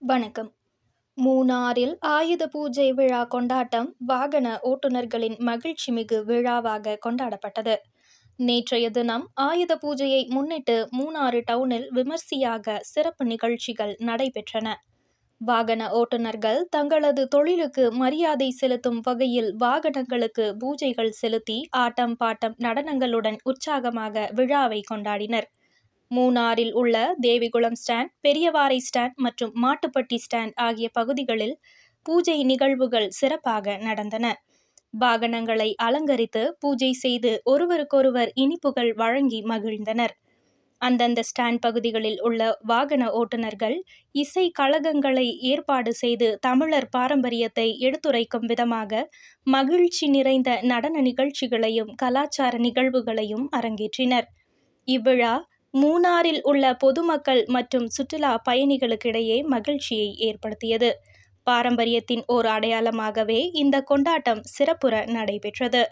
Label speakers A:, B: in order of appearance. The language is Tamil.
A: வணக்கம். மூணாறில் ஆயுத பூஜை விழா கொண்டாட்டம் வாகன ஓட்டுநர்களின் மகிழ்ச்சிமிகு விழாவாக கொண்டாடப்பட்டது. நேற்றைய தினம் ஆயுத பூஜையை முன்னிட்டு மூணாறு டவுனில் விமர்சையாக சிறப்பு நிகழ்ச்சிகள் நடைபெற்றன. வாகன ஓட்டுநர்கள் தங்களது தொழிலுக்கு மரியாதை செலுத்தும் வகையில் வாகனங்களுக்கு பூஜைகள் செலுத்தி ஆட்டம் பாட்டம் நடனங்களுடன் உற்சாகமாக விழாவை கொண்டாடினர். மூணாறில் உள்ள தேவிகுளம் ஸ்டாண்ட், பெரியவாறை ஸ்டாண்ட் மற்றும் மாட்டுப்பட்டி ஸ்டாண்ட் ஆகிய பகுதிகளில் பூஜை நிகழ்வுகள் சிறப்பாக நடந்தன. வாகனங்களை அலங்கரித்து பூஜை செய்து ஒருவருக்கொருவர் இனிப்புகள் வழங்கி மகிழ்ந்தனர். அந்தந்த ஸ்டாண்ட் பகுதிகளில் உள்ள வாகன ஓட்டுநர்கள் இசை கழகங்களை ஏற்பாடு செய்து தமிழர் பாரம்பரியத்தை எடுத்துரைக்கும் விதமாக மகிழ்ச்சி நிறைந்த நடன நிகழ்ச்சிகளையும் கலாச்சார நிகழ்வுகளையும் அரங்கேற்றினர். இவ்விழா மூணாறில் உள்ள பொதுமக்கள் மற்றும் சுற்றுலா பயணிகளுக்கிடையே மகிழ்ச்சியை ஏற்படுத்தியது. பாரம்பரியத்தின் ஓர் அடையாளமாகவே இந்த கொண்டாட்டம் சிறப்புற நடைபெற்றது.